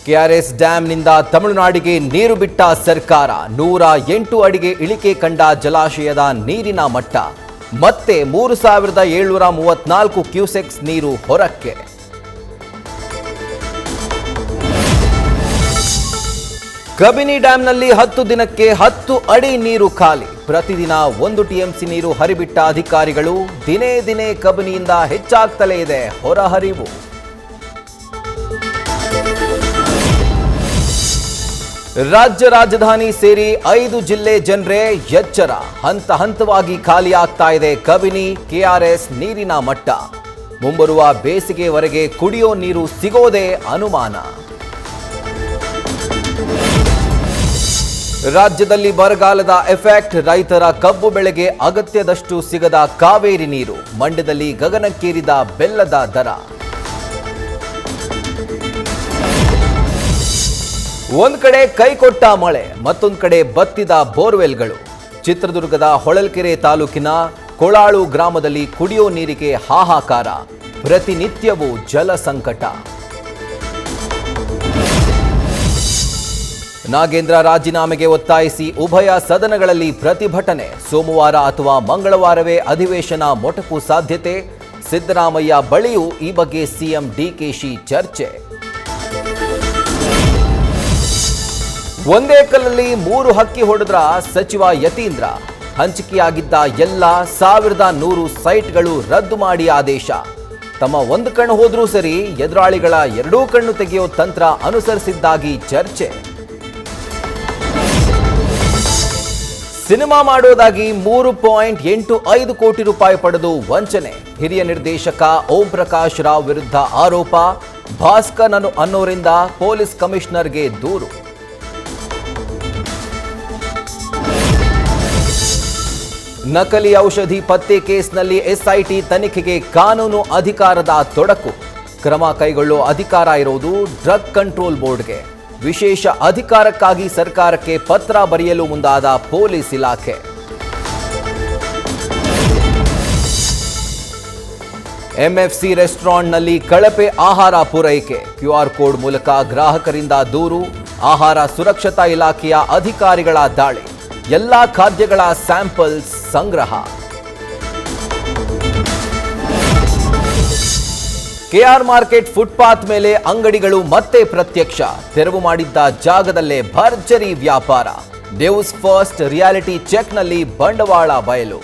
KRS ಡ್ಯಾಂನಿಂದ ತಮಿಳುನಾಡಿಗೆ ನೀರು ಬಿಟ್ಟ ಸರ್ಕಾರ 108 ಅಡಿಗೆ ಇಳಿಕೆ ಕಂಡ ಜಲಾಶಯದ ನೀರಿನ ಮಟ್ಟ ಮತ್ತೆ 3734 ಕ್ಯೂಸೆಕ್ಸ್ ನೀರು ಹೊರಕ್ಕೆ. ಕಬಿನಿ ಡ್ಯಾಂನಲ್ಲಿ 10 ದಿನಕ್ಕೆ 10 ಅಡಿ ನೀರು ಖಾಲಿ. ಪ್ರತಿದಿನ 1 ಟಿಎಂಸಿ ನೀರು ಹರಿಬಿಟ್ಟ ಅಧಿಕಾರಿಗಳು. ದಿನೇ ದಿನೇ ಕಬಿನಿಯಿಂದ ಹೆಚ್ಚಾಗ್ತಲೇ ಇದೆ ಹೊರಹರಿವು. ರಾಜ್ಯ ರಾಜಧಾನಿ ಸೇರಿ 5 ಜಿಲ್ಲೆ ಜನರೇ ಎಚ್ಚರ. ಹಂತ ಹಂತವಾಗಿ ಖಾಲಿಯಾಗ್ತಾ ಇದೆ ಕಬಿನಿ ಕೆಆರ್ಎಸ್ ನೀರಿನ ಮಟ್ಟ. ಮುಂಬರುವ ಬೇಸಿಗೆವರೆಗೆ ಕುಡಿಯೋ ನೀರು ಸಿಗೋದೇ ಅನುಮಾನ. ರಾಜ್ಯದಲ್ಲಿ ಬರಗಾಲದ ಎಫೆಕ್ಟ್. ರೈತರ ಕಬ್ಬು ಬೆಳೆಗೆ ಅಗತ್ಯದಷ್ಟು ಸಿಗದ ಕಾವೇರಿ ನೀರು. ಮಂಡ್ಯದಲ್ಲಿ ಗಗನಕ್ಕೇರಿದ ಬೆಲ್ಲದ ದರ. ಒಂದ್ ಕಡೆ ಕೈಕೊಟ್ಟ ಮಳೆ, ಮತ್ತೊಂದು ಕಡೆ ಬತ್ತಿದ ಬೋರ್ವೆಲ್ಗಳು. ಚಿತ್ರದುರ್ಗದ ಹೊಳಲ್ಕೆರೆ ತಾಲೂಕಿನ ಕೊಳಾಳು ಗ್ರಾಮದಲ್ಲಿ ಕುಡಿಯೋ ನೀರಿಗೆ ಹಾಹಾಕಾರ. ಪ್ರತಿನಿತ್ಯವೂ ಜಲ ಸಂಕಟ. ನಾಗೇಂದ್ರ ರಾಜೀನಾಮೆಗೆ ಒತ್ತಾಯಿಸಿ ಉಭಯ ಸದನಗಳಲ್ಲಿ ಪ್ರತಿಭಟನೆ. ಸೋಮವಾರ ಅಥವಾ ಮಂಗಳವಾರವೇ ಅಧಿವೇಶನ ಮೊಟಕು ಸಾಧ್ಯತೆ. ಸಿದ್ದರಾಮಯ್ಯ ಬಳಿಯೂ ಈ ಬಗ್ಗೆ ಸಿಎಂ ಡಿಕೆಶಿ ಚರ್ಚೆ. ಒಂದೇ ಕಲ್ಲಲ್ಲಿ 3 ಹಕ್ಕಿ ಹೊಡೆದ್ರ ಸಚಿವ ಯತೀಂದ್ರ. ಹಂಚಿಕೆಯಾಗಿದ್ದ ಎಲ್ಲ 1100 ಸೈಟ್ಗಳು ರದ್ದು ಮಾಡಿ ಆದೇಶ. ತಮ್ಮ ಒಂದು ಕಣ್ಣು ಹೋದ್ರೂ ಸರಿ, ಎದುರಾಳಿಗಳ 2 ಕಣ್ಣು ತೆಗೆಯೋ ತಂತ್ರ ಅನುಸರಿಸಿದ್ದಾಗಿ ಚರ್ಚೆ. ಸಿನಿಮಾ ಮಾಡೋದಾಗಿ 3.85 ಕೋಟಿ ರೂಪಾಯಿ ಪಡೆದು ವಂಚನೆ. ಹಿರಿಯ ನಿರ್ದೇಶಕ ಓಂ ಪ್ರಕಾಶ್ ರಾವ್ ವಿರುದ್ಧ ಆರೋಪ. ಭಾಸ್ಕರ್ ಅನ್ನೋರಿಂದ ಪೊಲೀಸ್ ಕಮಿಷನರ್ಗೆ ದೂರು. ನಕಲಿ ಔಷಧಿ ಪತ್ತೆ ಕೇಸ್ನಲ್ಲಿ ಎಸ್ಐಟಿ ತನಿಖೆಗೆ ಕಾನೂನು ಅಧಿಕಾರದ ತೊಡಕು. ಕ್ರಮ ಕೈಗೊಳ್ಳೋ ಅಧಿಕಾರ ಇರೋದು ಡ್ರಗ್ ಕಂಟ್ರೋಲ್ ಬೋರ್ಡ್ಗೆ. ವಿಶೇಷ ಅಧಿಕಾರಕ್ಕಾಗಿ ಸರ್ಕಾರಕ್ಕೆ ಪತ್ರ ಬರೆಯಲು ಮುಂದಾದ ಪೊಲೀಸ್ ಇಲಾಖೆ. ಎಂಎಫ್ಸಿ ರೆಸ್ಟೋರೆಂಟ್ನಲ್ಲಿ ಕಳಪೆ ಆಹಾರ ಪೂರೈಕೆ. ಕ್ಯೂಆರ್ ಕೋಡ್ ಮೂಲಕ ಗ್ರಾಹಕರಿಂದ ದೂರು. ಆಹಾರ ಸುರಕ್ಷತಾ ಇಲಾಖೆಯ ಅಧಿಕಾರಿಗಳ ದಾಳಿ. ಎಲ್ಲಾ ಖಾದ್ಯಗಳ ಸ್ಯಾಂಪಲ್ಸ್ ಸಂಗ್ರಹ. ಕೆಆರ್ ಮಾರ್ಕೆಟ್ ಫುಟ್ಪಾತ್ ಮೇಲೆ ಅಂಗಡಿಗಳು ಮತ್ತೆ ಪ್ರತ್ಯಕ್ಷ. ತೆರವು ಮಾಡಿದ್ದ ಜಾಗದಲ್ಲೇ ಭರ್ಜರಿ ವ್ಯಾಪಾರ. ನ್ಯೂಸ್ ಫಸ್ಟ್ ರಿಯಾಲಿಟಿ ಚೆಕ್ನಲ್ಲಿ ಬಂಡವಾಳ ಬಯಲು.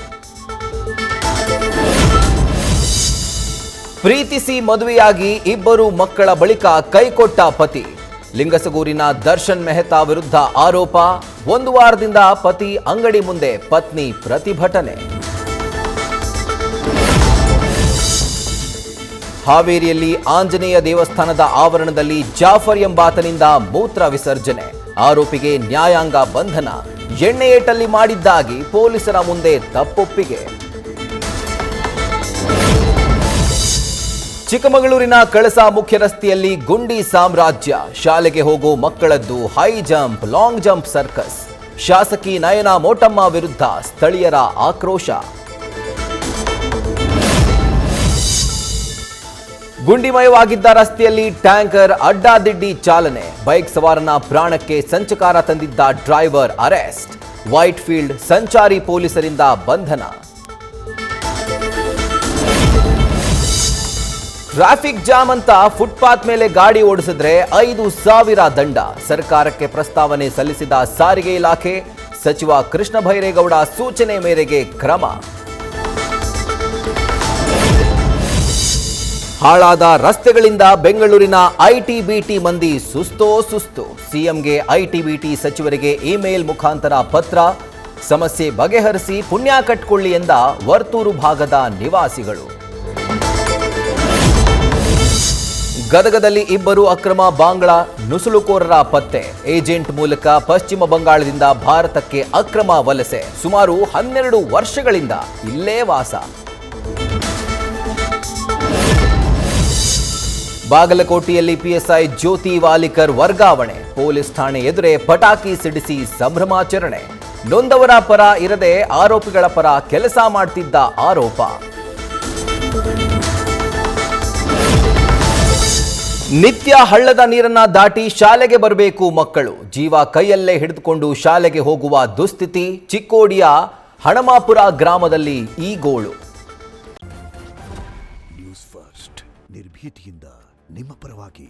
ಪ್ರೀತಿಸಿ ಮದುವೆಯಾಗಿ 2 ಮಕ್ಕಳ ಬಳಿಕ ಕೈಕೊಟ್ಟ ಪತಿ. ಲಿಂಗಸಗೂರಿನ ದರ್ಶನ್ ಮೆಹ್ತಾ ವಿರುದ್ಧ ಆರೋಪ. 1 ವಾರದಿಂದ ಪತಿ ಅಂಗಡಿ ಮುಂದೆ ಪತ್ನಿ ಪ್ರತಿಭಟನೆ. ಹಾವೇರಿಯಲ್ಲಿ ಆಂಜನೇಯ ದೇವಸ್ಥಾನದ ಆವರಣದಲ್ಲಿ ಜಾಫರ್ ಎಂಬಾತನಿಂದ ಮೂತ್ರ ವಿಸರ್ಜನೆ. ಆರೋಪಿಗೆ ನ್ಯಾಯಾಂಗ ಬಂಧನ. ಎಣ್ಣೆ ಏಟಲ್ಲಿ ಮಾಡಿದ್ದಾಗಿ ಪೊಲೀಸರ ಮುಂದೆ ತಪ್ಪೊಪ್ಪಿಗೆ. ಚಿಕ್ಕಮಗಳೂರಿನ ಕಳಸಾ ಮುಖ್ಯ ರಸ್ತೆಯಲ್ಲಿ ಗುಂಡಿ ಸಾಮ್ರಾಜ್ಯ. ಶಾಲೆಗೆ ಹೋಗೋ ಮಕ್ಕಳದ್ದು high jump, long jump circus. ಶಾಸಕಿ ನಯನಾ ಮೋಟಮ್ಮ ವಿರುದ್ಧ ಸ್ಥಳೀಯರ ಆಕ್ರೋಶ. ಗುಂಡಿಮಯವಾಗಿದ್ದ ರಸ್ತೆಯಲ್ಲಿ ಟ್ಯಾಂಕರ್ ಅಡ್ಡಾದಿಡ್ಡಿ ಚಾಲನೆ. ಬೈಕ್ ಸವಾರನ ಪ್ರಾಣಕ್ಕೆ ಸಂಚಕಾರ ತಂದಿದ್ದ ಡ್ರೈವರ್ ಅರೆಸ್ಟ್. ವೈಟ್ ಫೀಲ್ಡ್ ಸಂಚಾರಿ ಪೊಲೀಸರಿಂದ ಬಂಧನ. ಟ್ರಾಫಿಕ್ ಜಾಮ್ ಅಂತ ಫುಟ್ಪಾತ್ ಮೇಲೆ ಗಾಡಿ ಓಡಿಸಿದ್ರೆ 5,000 ದಂಡ. ಸರ್ಕಾರಕ್ಕೆ ಪ್ರಸ್ತಾವನೆ ಸಲ್ಲಿಸಿದ ಸಾರಿಗೆ ಇಲಾಖೆ. ಸಚಿವ ಕೃಷ್ಣ ಭೈರೇಗೌಡ ಸೂಚನೆ ಮೇರೆಗೆ ಕ್ರಮ. ಹಾಳಾದ ರಸ್ತೆಗಳಿಂದ ಬೆಂಗಳೂರಿನ ಐಟಿ-ಬಿಟಿ ಮಂದಿ ಸುಸ್ತು. ಸಿಎಂಗೆ ಐಟಿ-ಬಿಟಿ ಸಚಿವರಿಗೆ ಇಮೇಲ್ ಮುಖಾಂತರ ಪತ್ರ. ಸಮಸ್ಯೆ ಬಗೆಹರಿಸಿ ಪುಣ್ಯ ಕಟ್ಕೊಳ್ಳಿ ಎಂದ ವರ್ತೂರು ಭಾಗದ ನಿವಾಸಿಗಳು. ಗದಗದಲ್ಲಿ 2 ಅಕ್ರಮ ಬಾಂಗ್ಲಾ ನುಸುಳುಕೋರರ ಪತ್ತೆ. ಏಜೆಂಟ್ ಮೂಲಕ ಪಶ್ಚಿಮ ಬಂಗಾಳದಿಂದ ಭಾರತಕ್ಕೆ ಅಕ್ರಮ ವಲಸೆ. ಸುಮಾರು 12 ವರ್ಷಗಳಿಂದ ಇಲ್ಲೇ ವಾಸ. ಬಾಗಲಕೋಟೆಯಲ್ಲಿ ಪಿಎಸ್ಐ ಜ್ಯೋತಿ ವಾಲಿಕರ್ ವರ್ಗಾವಣೆ. ಪೊಲೀಸ್ ಠಾಣೆ ಎದುರೇ ಪಟಾಕಿ ಸಿಡಿಸಿ ಸಂಭ್ರಮಾಚರಣೆ. ನೊಂದವರ ಪರ ಇರದೆ ಆರೋಪಿಗಳ ಪರ ಕೆಲಸ ಮಾಡ್ತಿದ್ದ ಆರೋಪ. ನಿತ್ಯ ಹಳ್ಳದ ನೀರನ್ನ ದಾಟಿ ಶಾಲೆಗೆ ಬರಬೇಕು ಮಕ್ಕಳು. ಜೀವ ಕೈಯಲ್ಲೇ ಹಿಡಿದುಕೊಂಡು ಶಾಲೆಗೆ ಹೋಗುವ ದುಸ್ಥಿತಿ. ಚಿಕ್ಕೋಡಿಯ ಹಣಮಾಪುರ ಗ್ರಾಮದಲ್ಲಿ ಈ ಗೋಳು. ನ್ಯೂಸ್ ಫಸ್ಟ್ ನಿರ್ಭೀತಿಯಿಂದ ನಿಮ್ಮ ಪರವಾಗಿ.